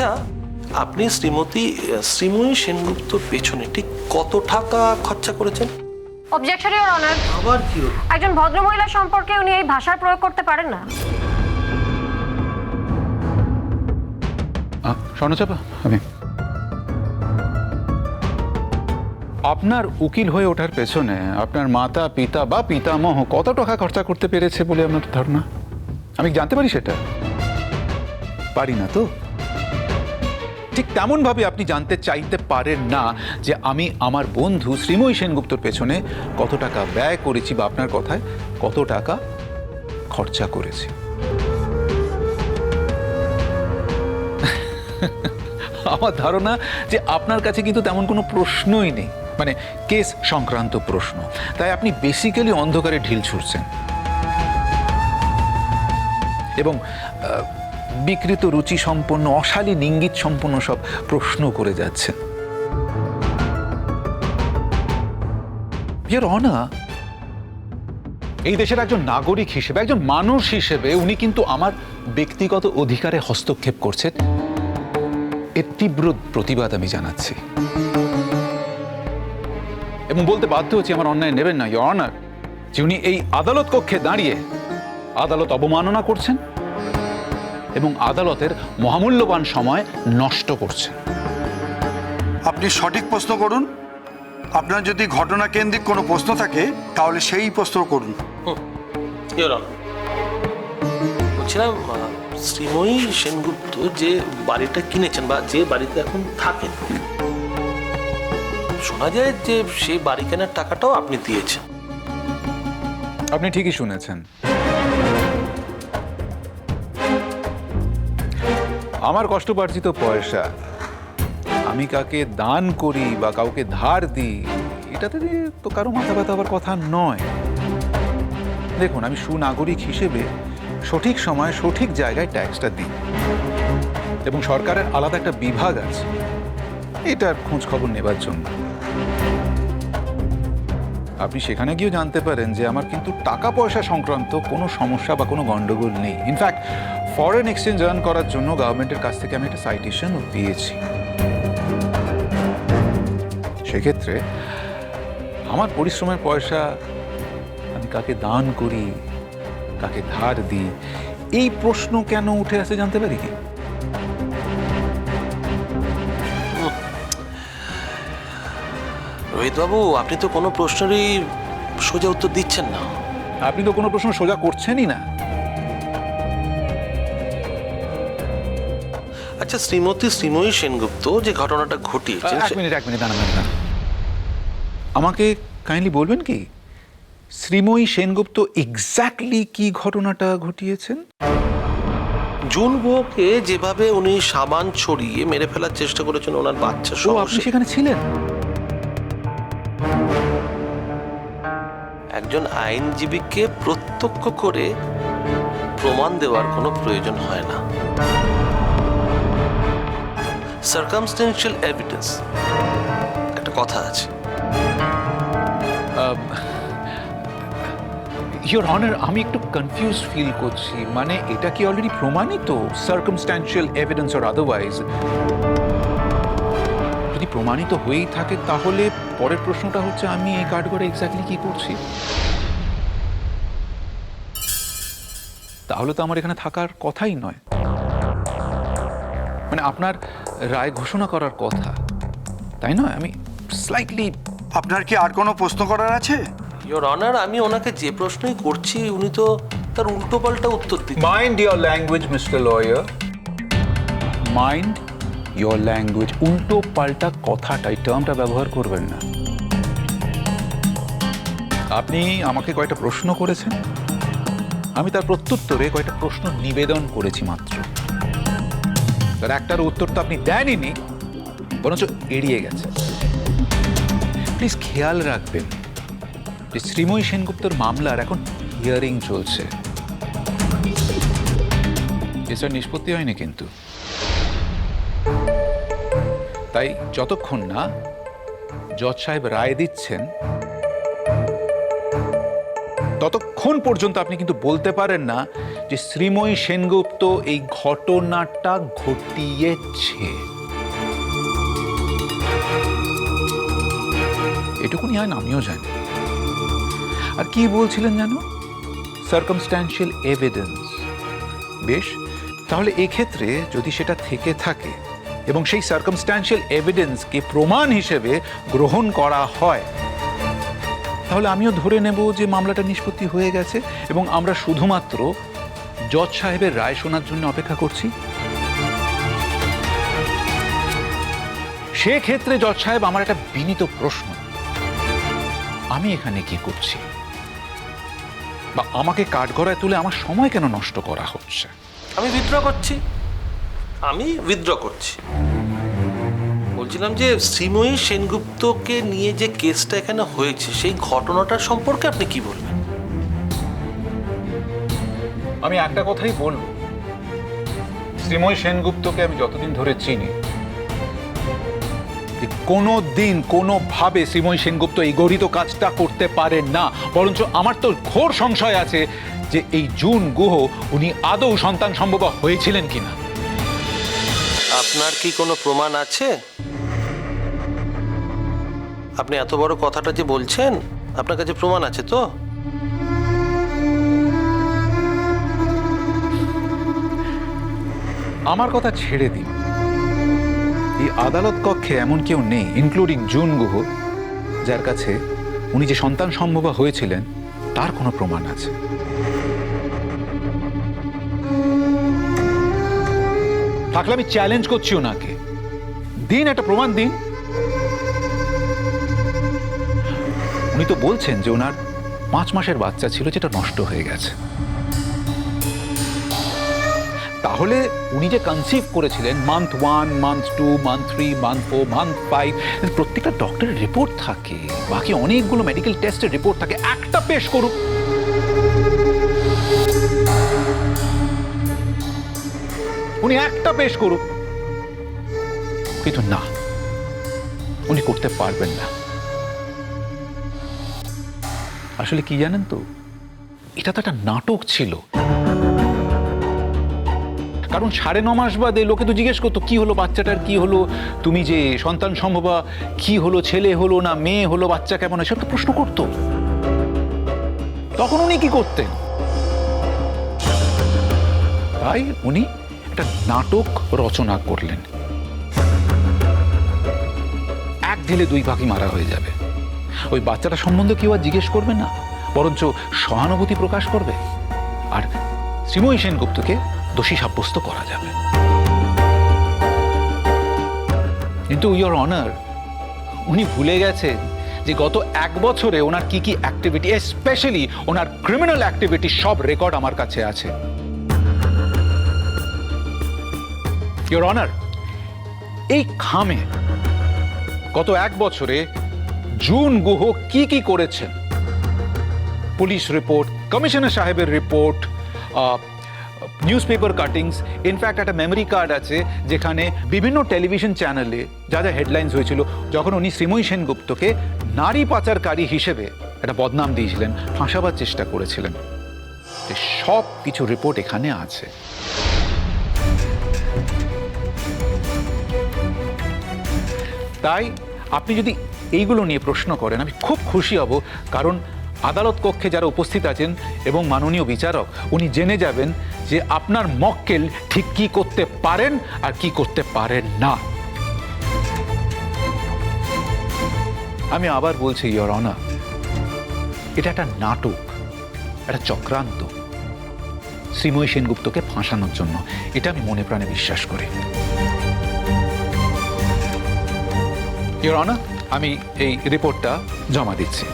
আচ্ছা, আপনি শ্রীময়ী সেনগুপ্তর পেছনে ঠিক কত টাকা খরচা করেছেন? Objection your honour. আবার কি? একজন ভদ্রমহিলা সম্পর্কে উনি এই ভাষার প্রয়োগ করতে পারেন না। স্বর্ণচাপা, আমি আপনার উকিল হয়ে ওঠার পেছনে আপনার মাতা পিতা বা পিতামহ কত টাকা খরচা করতে পেরেছে বলে আপনার ধারণা? আমি জানতে পারি সেটা? পারি না তো। ঠিক তেমন ভাবে আপনি জানতে চাইতে পারেন না যে আমি আমার বন্ধু শ্রীময়ী সেনগুপ্তর পেছনে কত টাকা ব্যয় করেছি বা আপনার কথায় কত টাকা খরচা করেছি। আমার ধারণা যে আপনার কাছে কিন্তু তেমন কোনো প্রশ্নই নেই, মানে কেস সংক্রান্ত প্রশ্ন। তাই আপনি বেসিক্যালি অন্ধকারে ঢিল ছুড়ছেন এবং বিকৃত রুচি সম্পন্ন, অশালীন ইঙ্গিত সম্পন্ন সব প্রশ্ন করে যাচ্ছেন। ইওর অনার, এই দেশের একজন নাগরিক হিসেবে, একজন মানুষ হিসেবে উনি কিন্তু আমার ব্যক্তিগত অধিকারে হস্তক্ষেপ করছেন। এর তীব্র প্রতিবাদ আমি জানাচ্ছি এবং বলতে বাধ্য হচ্ছি, আমার অন্যায় নেবেন না ইওর অনার, যে উনি এই আদালত কক্ষে দাঁড়িয়ে আদালত অবমাননা করছেন এবং আদালতের মহামূল্যবান সময় নষ্ট করছেন। আপনি সঠিক প্রশ্ন করুন। আপনার যদি ঘটনা কেন্দ্রিক কোনো প্রশ্ন থাকে তাহলে সেই প্রশ্ন করুন। বলছিলাম, শ্রীময়ী সেনগুপ্ত যে বাড়িটা কিনেছেন বা যে বাড়িতে এখন থাকেন, শোনা যায় যে সেই বাড়ি কেনার টাকাটাও আপনি দিয়েছেন। আপনি ঠিকই শুনেছেন। আমার কষ্টপার্জিত পয়সা আমি কাকে দান করি বা কাউকে ধার দিই, এটাতে তো কারো মাথা ব্যথা হওয়ার কথা নয়। দেখুন, আমি সুনাগরিক হিসেবে সঠিক সময় সঠিক জায়গায় ট্যাক্সটা দিই এবং সরকারের আলাদা একটা বিভাগ আছে এটার খোঁজ খবর নেবার জন্য। আপনি সেখানে গিয়েও জানতে পারেন যে আমার কিন্তু টাকা পয়সা সংক্রান্ত কোনো সমস্যা বা কোনো গন্ডগোল নেই। ইনফ্যাক্ট ফরেন এক্সচেঞ্জ আর্ন করার জন্য গভর্নমেন্টের কাছ থেকে আমি একটা সাইটেশনও পেয়েছি। সেক্ষেত্রে আমার পরিশ্রমের পয়সা আমি কাকে দান করি, কাকে ধার দিই, এই প্রশ্ন কেন উঠে আসে জানতে পারি কি? রোহিতবাবু, আপনি তো কোনো প্রশ্নেরই সোজা উত্তর দিচ্ছেন না। আপনি তো কোনো প্রশ্ন সোজা করছেনই না। আচ্ছা, শ্রীময়ী সেনগুপ্ত যে ঘটনাটা ঘটিয়েছে, এক মিনিট দাঁড়ান। আমাকে কাইন্ডলি বলবেন কি শ্রীময়ী সেনগুপ্ত এক্স্যাক্টলি কি ঘটনাটা ঘটিয়েছেন? জুন বউকে যেভাবে উনি সাবান ছড়িয়ে মেরে ফেলার চেষ্টা করেছেন ওনার বাচ্চা সহ। আপনি সেখানে ছিলেন? একজন আইনজীবীকে প্রত্যক্ষ করে প্রমাণ দেওয়ার কোনো প্রয়োজন হয় না। সার্কামস্টেন্সিয়াল এভিডেন্স একটা কথা আছে। ইওর অনার, আমি একটু কনফিউজ ফিল করছি। মানে এটা কি অলরেডি প্রমাণিত? সার্কামস্ট্যান্সিয়াল এভিডেন্স অর আদারওয়াইজ যদি প্রমাণিত হয়েই থাকে তাহলে পরের প্রশ্নটা হচ্ছে আমি এই কাঠগড়ে এক্স্যাক্টলি কি করছি? তাহলে তো আমার এখানে থাকার কথাই নয়। মানে আপনার রায় ঘোষণা করার কথা, তাই নয়? আমি স্লাইটলি... আপনার কি আর কোনো প্রশ্ন করার আছে? ইওর অনার, আমি ওনাকে যে প্রশ্নই করছি উনি তো তার উল্টো পাল্টা উত্তর দিচ্ছেন। Mind your language mister lawyer, mind your language. উল্টো পাল্টা কথাটা, এই টার্মটা ব্যবহার করবেন না। আপনি আমাকে কয়েকটা প্রশ্ন করেছেন, আমি তার প্রত্যুত্তরে কয়েকটা প্রশ্ন নিবেদন করেছি মাত্র। তার একটার উত্তর তো আপনি দেনইনি, বরঞ্চ এড়িয়ে গেছে। প্লিজ খেয়াল রাখবেন যে শ্রীময়ী সেনগুপ্তর মামলার এখন হিয়ারিং চলছে। কেসটার নিষ্পত্তি হয়নি কিন্তু। তাই যতক্ষণ না জজ সাহেব রায় দিচ্ছেন ততক্ষণ পর্যন্ত আপনি কিন্তু বলতে পারেন না যে শ্রীময়ী সেনগুপ্ত এই ঘটনাটা ঘটিয়েছে। এটুকুনি হয় না, আমিও জানি। আর কি বলছিলেন জানো? Circumstantial evidence. বেশ, তাহলে এক্ষেত্রে যদি সেটা থেকে থাকে এবং সেই সার্কামস্ট্যান্সিয়াল এভিডেন্সকে প্রমাণ হিসেবে গ্রহণ করা হয়, তাহলে আমিও ধরে নেব যে মামলাটা নিষ্পত্তি হয়ে গেছে এবং আমরা শুধুমাত্র জজ সাহেবের রায় শোনার জন্য অপেক্ষা করছি। সেক্ষেত্রে জজ সাহেব, আমার একটা বিনীত প্রশ্ন, আমি এখানে কি করছি? বা আমাকে কাঠগড়ায় তুলে আমার সময় কেন নষ্ট করা হচ্ছে? আমি উইথড্র করছি। বলছিলাম যে শ্রীময়ী সেনগুপ্তকে নিয়ে যে কেসটা এখানে হয়েছে সেই ঘটনাটা সম্পর্কে আপনি কি বলবেন? আমি একটা কথাই বলবো, শ্রীময়ী সেনগুপ্তকে আমি যতদিন ধরে চিনি, যে কোনো দিন কোনোভাবে শ্রীময়ী সেনগুপ্ত এই গরিত কাজটা করতে পারেন না। বরঞ্চ আমার তো ঘোর সংশয় আছে যে এই জুন গুহ উনি আদৌ সন্তান সম্ভব হয়েছিলেন কিনা। আপনার কি কোনো প্রমাণ আছে? আপনি এত বড় কথাটা যে বলছেন, আপনার কাছে প্রমাণ আছে তো? আমার কথা ছেড়ে দিন, এই আদালত কক্ষে এমন কেউ নেই, ইনক্লুডিং জুন গুহ, যার কাছে উনি যে সন্তান সম্ভব হয়েছিলেন তার কোনো প্রমাণ আছে। থাকলে আমি চ্যালেঞ্জ করছি ওনাকে, দিন একটা প্রমাণ দিন। উনি তো বলছেন যে ওনার 5 মাসের বাচ্চা ছিল যেটা নষ্ট হয়ে গেছে। তাহলে উনি যে কনসিভ করেছিলেন month 1, month 2, month 3, month 4, month 5, প্রত্যেকটা ডক্টরের রিপোর্ট থাকে, বাকি অনেকগুলো মেডিকেল টেস্টের রিপোর্ট থাকে, একটা পেশ করুক। উনি একটা পেশ করুক, কিন্তু না, উনি করতে পারবেন না। আসলে কি জানেন তো, এটা তো একটা নাটক ছিল। কারণ 9.5 মাস বাদে লোকে তো জিজ্ঞেস করতো কি হলো বাচ্চাটার, কি হলো, তুমি যে সন্তান সম্ভবা, কি হলো, ছেলে হলো না মেয়ে হলো, বাচ্চা কেমন, এসব তো প্রশ্ন করতো। তখন উনি কি করতেন? তাই উনি একটা নাটক রচনা করলেন। এক ঢিলে 2 পাখি মারা হয়ে যাবে। ওই বাচ্চাটা সম্বন্ধে কেউ আর জিজ্ঞেস করবে না, বরঞ্চ সহানুভূতি প্রকাশ করবে, আর শ্রীময়ী সেনগুপ্তকে দোষী সাব্যস্ত করা যাবে। কিন্তু ইওর অনার, উনি ভুলে গেছেন যে গত 1 বছরে ওনার কি কি অ্যাক্টিভিটি, স্পেশালি ওনার ক্রিমিনাল অ্যাক্টিভিটি, সব রেকর্ড আমার কাছে আছে। ইওর অনার, এই খামে গত 1 বছরে জুন গুহ কি কি করেছেন, পুলিশ রিপোর্ট, কমিশনার সাহেবের report, news paper cuttings, in fact একটা মেমোরি কার্ড আছে যেখানে বিভিন্ন টেলিভিশন চ্যানেলে যা যা হেডলাইন্স হয়েছিল যখন উনি শ্রীময়ী সেনগুপ্তকে নারী পাচারকারী হিসেবে একটা বদনাম দিয়েছিলেন, ফাঁসাবার চেষ্টা করেছিলেন, সব কিছু রিপোর্ট এখানে আছে। তাই আপনি যদি এইগুলো নিয়ে প্রশ্ন করেন, আমি খুব খুশি হব, কারণ আদালত কক্ষে যারা উপস্থিত আছেন এবং মাননীয় বিচারক, উনি জেনে যাবেন যে আপনার মক্কেল ঠিক কি করতে পারেন আর কি করতে পারেন না। আমি আবার বলছি ইওর অনার, এটা একটা নাটক, একটা চক্রান্ত শ্রীময়ী সেনগুপ্তকে ফাঁসানোর জন্য। এটা আমি মনে প্রাণে বিশ্বাস করি। ইওর অনার, আমি এই রিপোর্টটা জমা দিচ্ছি।